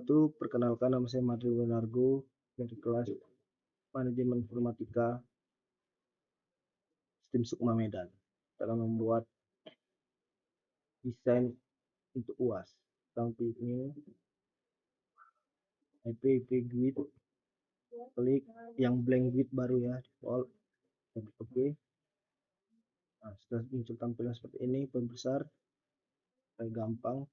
wabarakatuh. Perkenalkan, nama saya Madri Winargo dari kelas Manajemen Informatika STIM Sukma Medan. Kita akan membuat desain untuk UAS. Tampil ini IP grid, klik yang blank grid baru ya, default, oke. Nah, setelah muncul tampilan seperti ini, pembesar supaya gampang.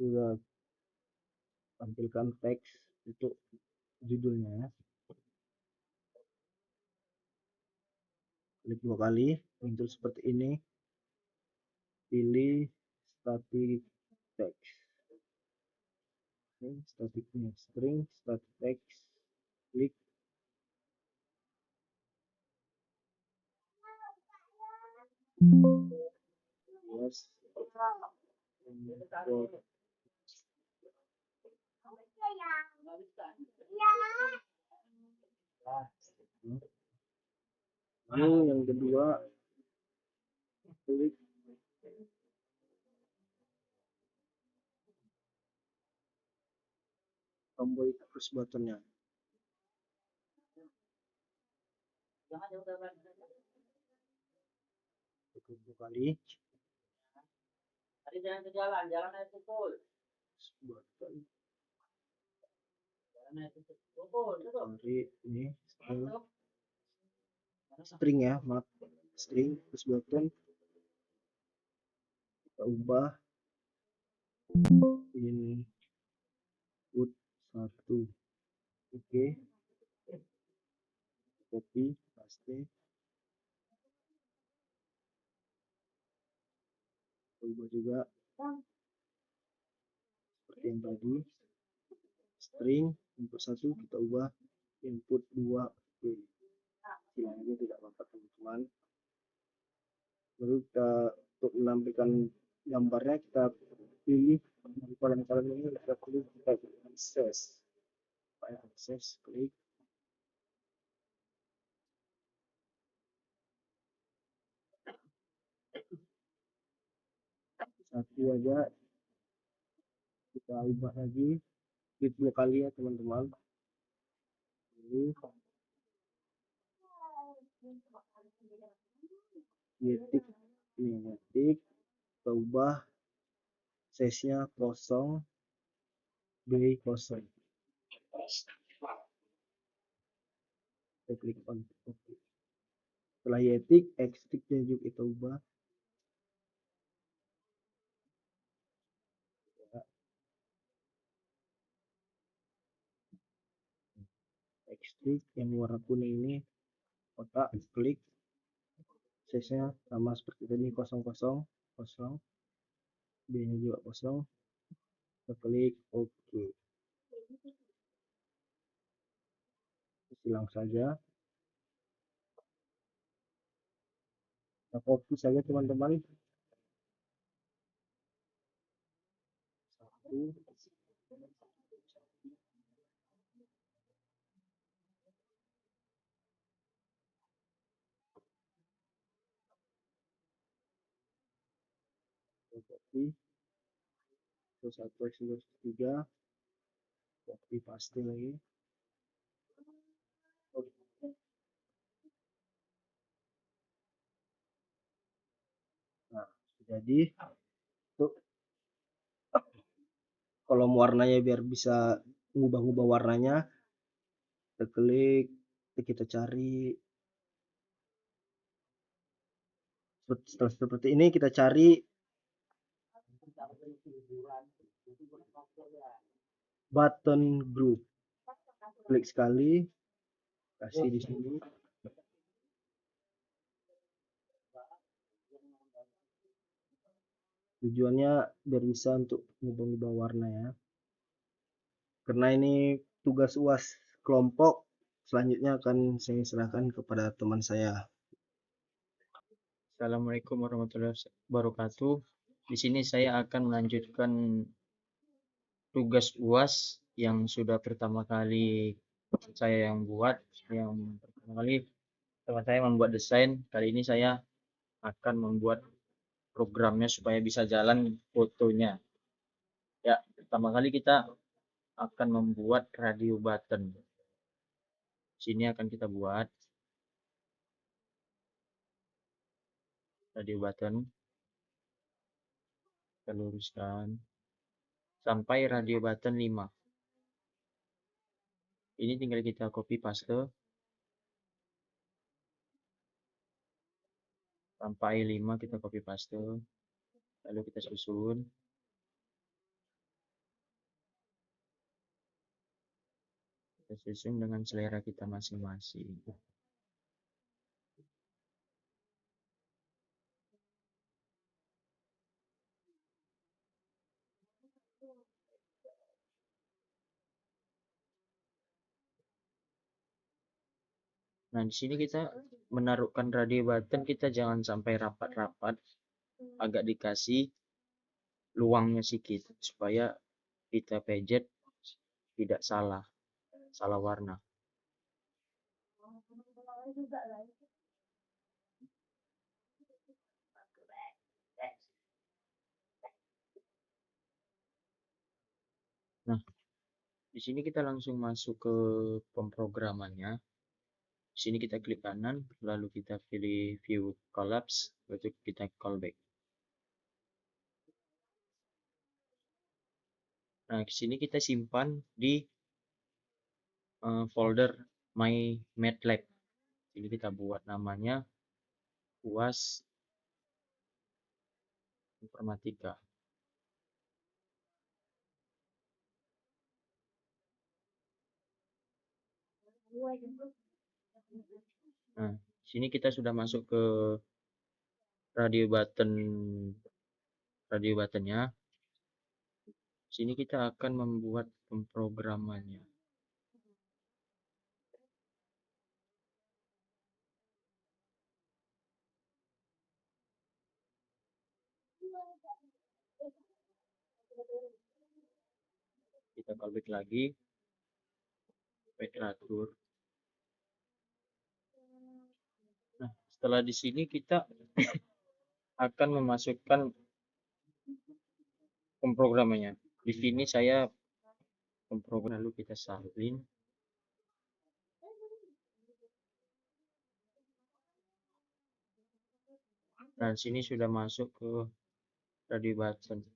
Sudah tampilkan teks untuk judulnya ya. Klik 2 kali, muncul seperti ini. Pilih static text. Staticnya string, static text, klik. Yes. Lalu yang kedua, klik tombol push buttonnya. Klik 2 kali. Tadi jangan ke jalan, jalannya tutup. Button. Jalannya tutup. Cari ini string ya, maaf, string push button. Kita ubah input 1. Oke. Copy, paste. Ubah juga seperti yang tadi. String input 1 kita ubah input 2. Oke. Ini tidak apa-apa teman-teman. Lalu kita untuk menampilkan gambarnya kita pilih di kolom-kolom ini, kita pilih akses. Akses, klik. Satu aja, kita ubah lagi, klik 2 kali ya teman-teman. Ini ngetik, ini ngetik, kita ubah size-nya 0 B 0. Kita klik on. Oke. Setelah ngetik, X-stick-nya juga kita ubah. X-stick yang warna kuning ini kotak, klik. Size-nya sama seperti tadi 0, B-nya juga 0. Kita klik OK. Silang saja. Kita copy saja teman-teman. Copy. Terus 1, 2, 3. Copy paste lagi. Nah, jadi untuk kolom warnanya biar bisa ngubah-ngubah warnanya, kita klik, kita cari. Setelah seperti ini kita cari button group. Klik sekali, kasih di sini. Tujuannya biar bisa untuk mengubah warna ya. Karena ini tugas UAS kelompok, selanjutnya akan saya serahkan kepada teman saya. Assalamualaikum warahmatullahi wabarakatuh. Di sini saya akan melanjutkan tugas UAS yang sudah pertama kali saya yang buat. Yang pertama kali teman saya membuat desain. Kali ini saya akan membuat programnya supaya bisa jalan fotonya. Ya, pertama kali kita akan membuat radio button. Sini akan kita buat radio button, kita luruskan sampai radio button 5. Ini tinggal kita copy paste sampai 5, kita copy paste, lalu kita susun. Kita susun dengan selera kita masing-masing. Nah, di sini kita menaruhkan radio button, kita jangan sampai rapat-rapat, agak dikasih luangnya sedikit supaya kita pejet tidak salah warna. Nah, di sini kita langsung masuk ke pemrogramannya. Di sini kita klik kanan, lalu kita pilih view collapse, lalu kita callback. Nah, di sini kita simpan di folder my MATLAB. Jadi kita buat namanya UAS Informatika. Nah, sini kita sudah masuk ke radio buttonnya. Sini kita akan membuat pemrogramannya. Kita callback lagi, atur. Nah, setelah di sini kita akan memasukkan pemrogramannya. Di sini saya pemprogram, lalu kita salin. Nah, sini sudah masuk ke radio button.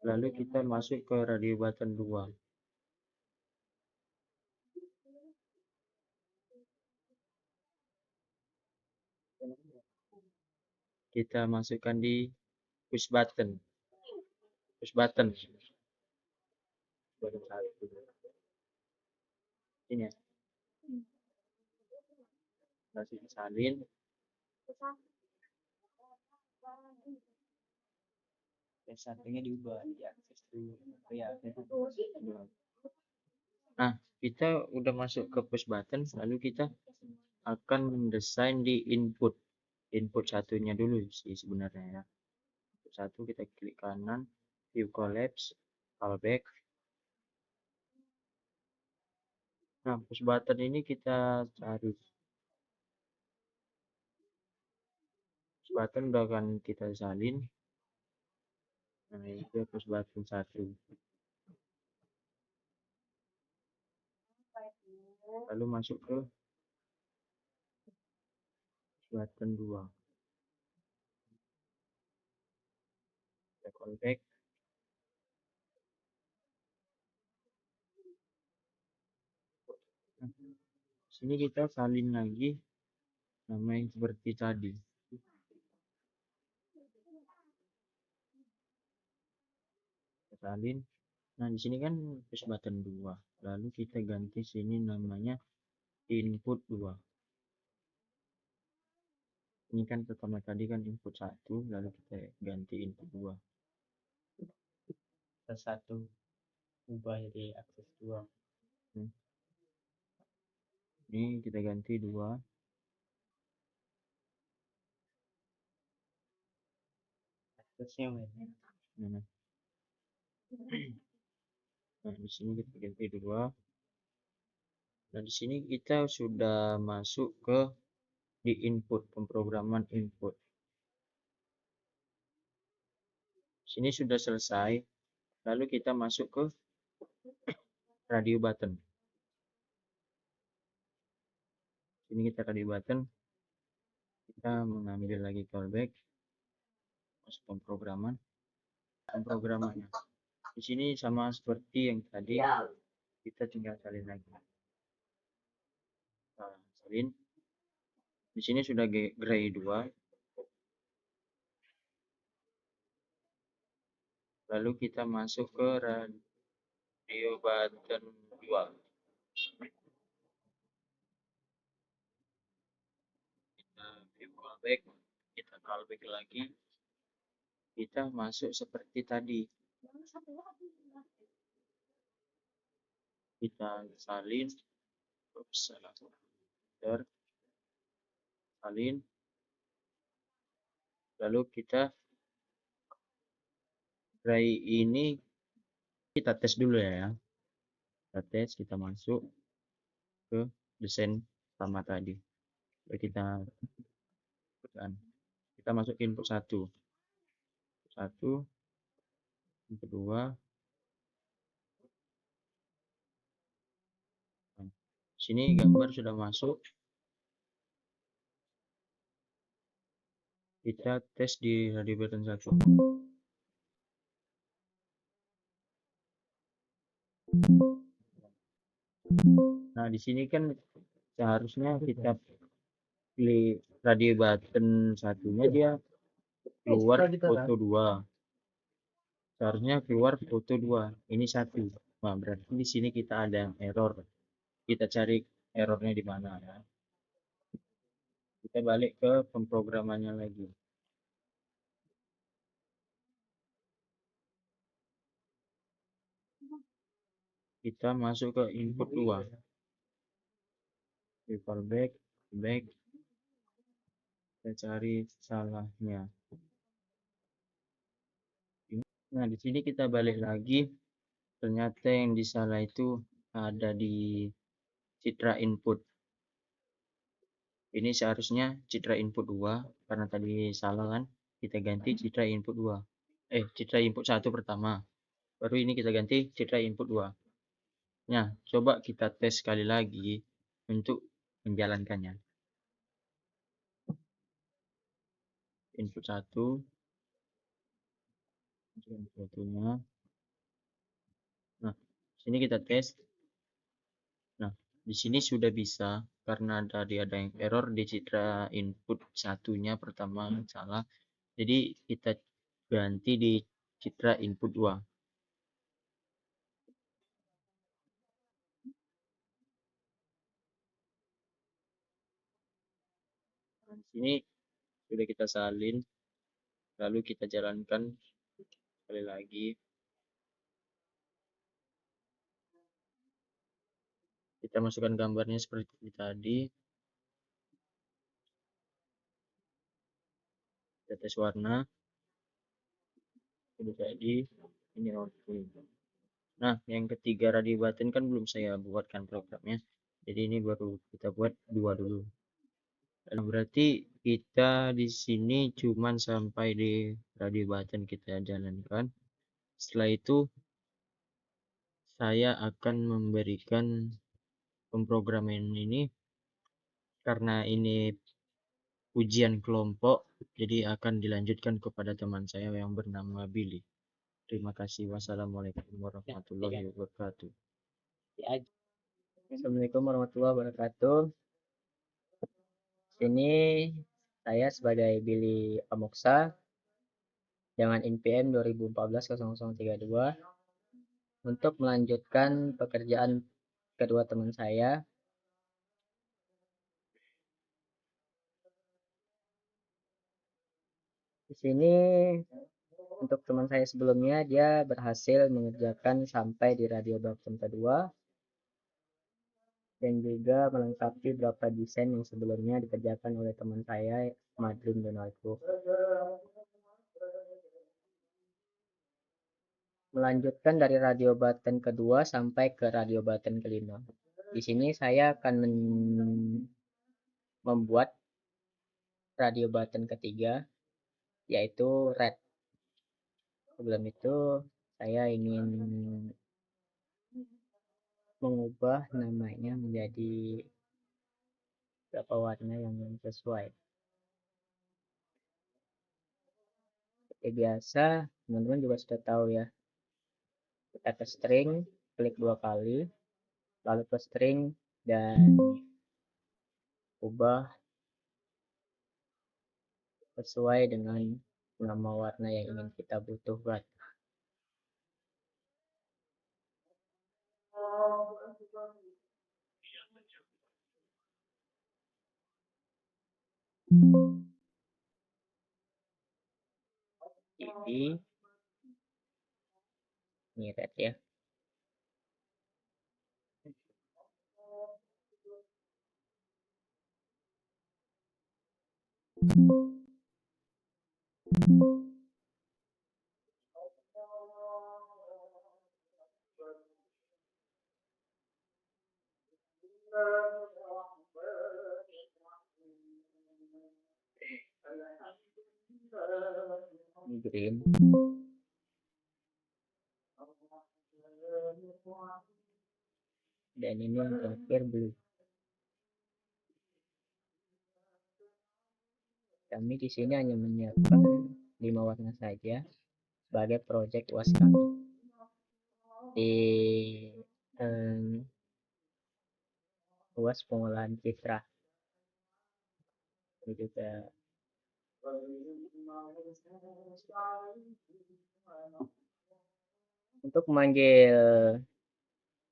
Lalu kita masuk ke radio button 2. Kita masukkan di push button. Ini ya. Masih salin. Satunya diubah di akses dulu. Nah, kita udah masuk ke push button, lalu kita akan mendesain di input satunya dulu sih sebenarnya ya. Satu kita klik kanan, view collapse, callback. Nah, push button ini kita cari. Push button udah akan kita salin. Nah, itu push button 1. Lalu masuk ke push button 2. Kita callback. Nah, sini kita salin lagi nama yang seperti tadi. Kita salin. Nah, di sini kan push button 2. Lalu kita ganti sini namanya input 2. Ini kan pertama tadi kan input 1, lalu kita ganti input 2. Satu ubah jadi akses 2. Ini kita ganti 2. Aksesnya mana? Nah, di sini kita ganti 2. Nah, di sini kita sudah masuk ke di input, pemrograman input. Sini sudah selesai. Lalu kita masuk ke radio button. Sini kita radio button. Kita mengambil lagi callback. Masuk pemrograman. Pemrogramannya. Di sini sama seperti yang tadi. Kita tinggal salin lagi. Nah, salin. Di sini sudah gray 2. Lalu kita masuk ke radio button 2. Kita view callback. Kita callback lagi. Kita masuk seperti tadi. Kita salin. Salah. Salin. Lalu kita gray ini kita tes dulu ya. Kita tes, kita masuk ke desain sama tadi. Lalu kita masuk ke input 1. Input 2. Sini gambar sudah masuk. Kita tes di radio button 1. Nah, di sini kan seharusnya kita pilih radio button satunya dia keluar foto 2. Seharusnya keluar foto 2. Ini 1. Nah, berarti di sini kita ada error. Kita cari errornya di mana ya. Kita balik ke pemrogramannya lagi. Kita masuk ke input 2. Kita back. Kita cari salahnya. Nah, di sini kita balik lagi. Ternyata yang disalah itu ada di citra input. Ini seharusnya citra input 2 karena tadi salah kan. Kita ganti citra input 2. Citra input 1 pertama. Baru ini kita ganti citra input 2. Nah, coba kita tes sekali lagi untuk menjalankannya. Input 1. Satunya. Nah, sini kita tes. Nah, di sini sudah bisa karena tadi ada yang error di citra input satunya pertama salah. Jadi kita ganti di citra input 2. Nah, di sini sudah kita salin. Lalu kita jalankan sekali lagi. Kita masukkan gambarnya seperti tadi. Kita tes warna. Sudah jadi. Ini oke. Nah, yang ketiga radio button kan belum saya buatkan programnya. Jadi ini baru kita buat 2 dulu. Nah, berarti kita di sini cuman sampai di radio button kita jalankan. Setelah itu saya akan memberikan pemrograman ini karena ini ujian kelompok, jadi akan dilanjutkan kepada teman saya yang bernama Billy. Terima kasih. Wassalamualaikum warahmatullahi wabarakatuh. Assalamualaikum warahmatullahi wabarakatuh. Sini saya sebagai Billy Amoksa dengan NPM 2014-0032 untuk melanjutkan pekerjaan kedua teman saya. Di sini untuk teman saya sebelumnya dia berhasil mengerjakan sampai di radio button kedua dan juga melengkapi beberapa desain yang sebelumnya dikerjakan oleh teman saya Madrin Donaldo. Melanjutkan dari radio button kedua sampai ke radio button kelima. Di sini saya akan membuat radio button ketiga, yaitu red. sebelum itu saya ingin mengubah namanya menjadi beberapa warna yang sesuai. Seperti biasa, teman-teman juga sudah tahu ya. Kita ke string, klik 2 kali, lalu ke string dan ubah sesuai dengan nama warna yang ingin kita butuhkan. Jadi ini red ya. Ini green. Dan ini yang terakhir blue. Kami di sini hanya menyiapkan 5 warna saja sebagai project UAS kami di UAS pengolahan citra. Ini juga untuk memanggil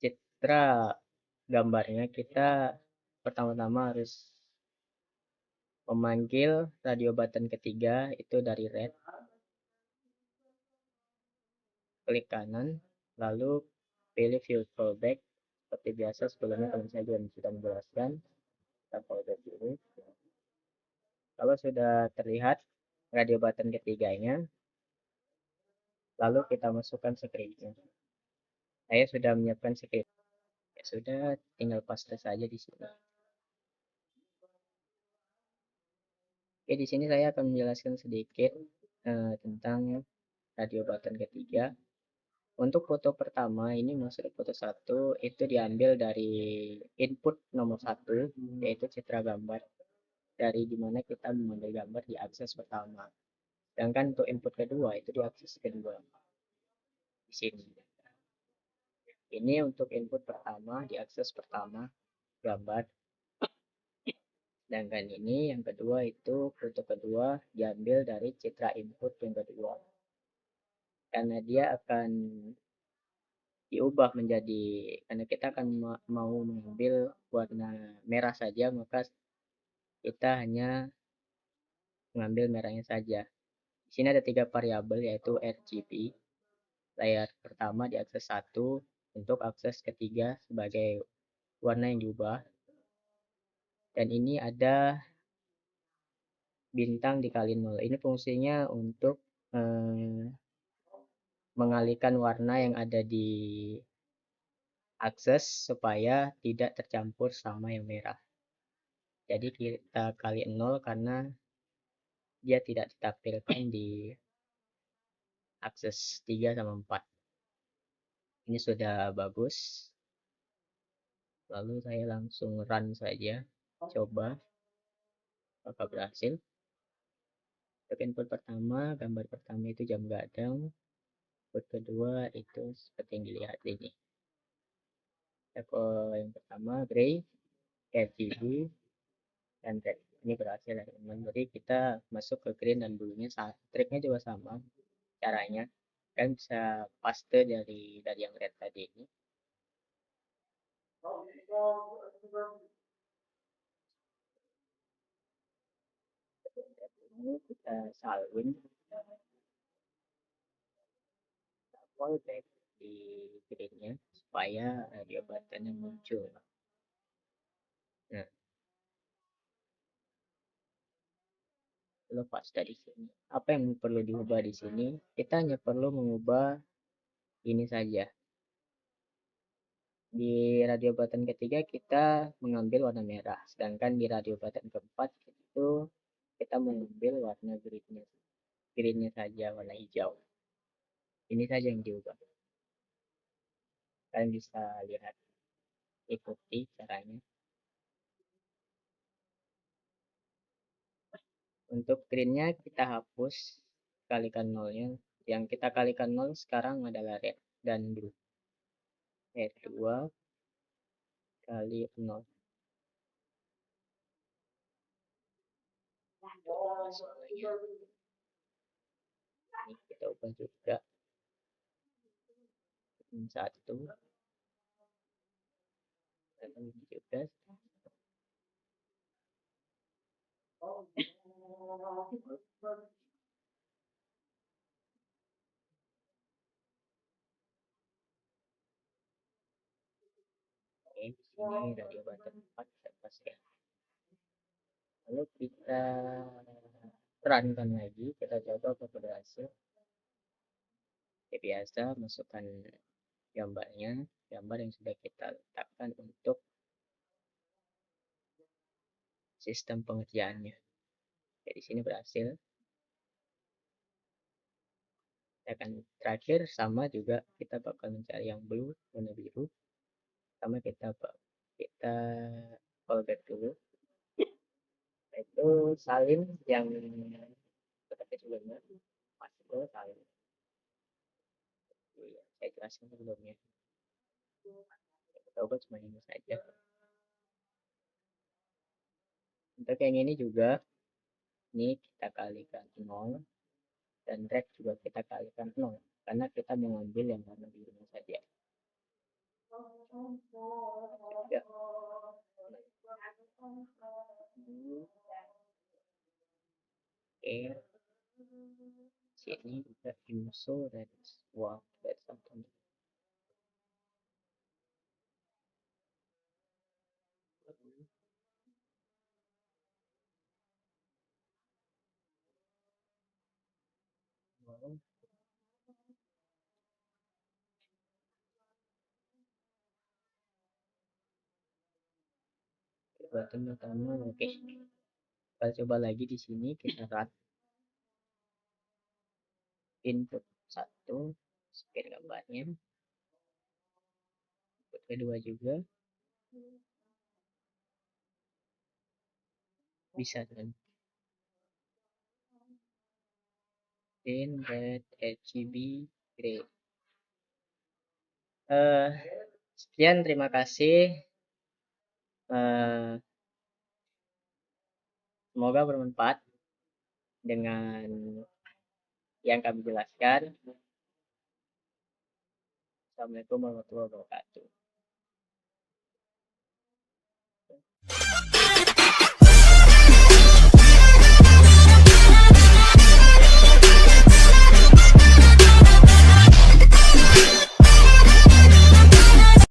citra gambarnya, kita pertama-tama harus memanggil radio button ketiga itu dari red, klik kanan, lalu pilih view fallback. Seperti biasa sebelumnya teman saya juga sudah menjelaskan, kita fallback dulu. Kalau sudah terlihat radio button ketiganya, lalu kita masukkan scriptnya. Saya sudah menyiapkan script. Ya sudah, tinggal paste saja di sini. Oke, di sini saya akan menjelaskan sedikit tentang radio button ketiga. Untuk foto pertama ini masuk foto 1 itu diambil dari input nomor 1 yaitu citra gambar, dari dimana kita mengambil gambar di akses pertama. Sedangkan untuk input kedua itu di akses kedua di sini. Ini untuk input pertama di akses pertama gambar. Sedangkan ini yang kedua itu foto kedua diambil dari citra input yang kedua. Karena dia akan diubah menjadi, karena kita akan mau mengambil warna merah saja, maka kita hanya mengambil merahnya saja. Di sini ada 3 variabel yaitu RGB, layar pertama di akses 1, untuk akses ketiga sebagai warna yang diubah. Dan ini ada bintang dikali 0. Ini fungsinya untuk mengalihkan warna yang ada di akses supaya tidak tercampur sama yang merah. Jadi kita kali 0 karena dia tidak ditampilkan di akses 3 sama 4. Ini sudah bagus. Lalu saya langsung run saja, coba apakah berhasil. Untuk input pertama, gambar pertama itu jam gadang. Input kedua itu seperti yang dilihat ini. Level yang pertama gray, RGB, dan red. Ini berhasil ya teman-teman. Jadi kita masuk ke green dan blue-nya, triknya juga sama caranya. Kan bisa paste dari yang red tadi ini. Ini kita salin fallback di greennya supaya radio buttonnya muncul. Nah, lepas dari sini, apa yang perlu diubah di sini? Kita hanya perlu mengubah ini saja. Di radio button ketiga kita mengambil warna merah, sedangkan di radio button keempat itu kita mengambil warna greennya saja, warna hijau. Ini saja yang diubah. Kalian bisa lihat, ikuti caranya. Untuk greennya kita hapus, kalikan nolnya. Yang kita kalikan nol sekarang adalah red dan blue. Red 2 kali 0. Ini kita ubah juga. 1 dan 17. Oke, di sini radio button 4 lepas ya. Lalu kita terangkan lagi, kita coba apa berhasil. Seperti biasa, masukkan gambarnya, gambar yang sudah kita letakkan untuk sistem pengerjaannya. Jadi di sini berhasil. Akan terakhir sama juga, kita bakal mencari yang blue, warna biru. Sama kita callback dulu. Itu salin yang seperti sebelumnya, masuk ke salin. Iya, saya jelaskan sebelumnya. Kita ubah cuma ini saja. Untuk yang ini juga, ini kita kalikan 0 dan red juga kita kalikan 0 karena kita mengambil yang warna birunya saja. Ya. Oke, sini juga info dan wow, that's something. Button pertama, oke. Kita coba lagi di sini, kita run input 1, speed gambarnya. Input kedua juga bisa kan. In red RGB gray. Sekian, terima kasih. Semoga bermanfaat dengan yang kami jelaskan. Assalamualaikum warahmatullahi wabarakatuh.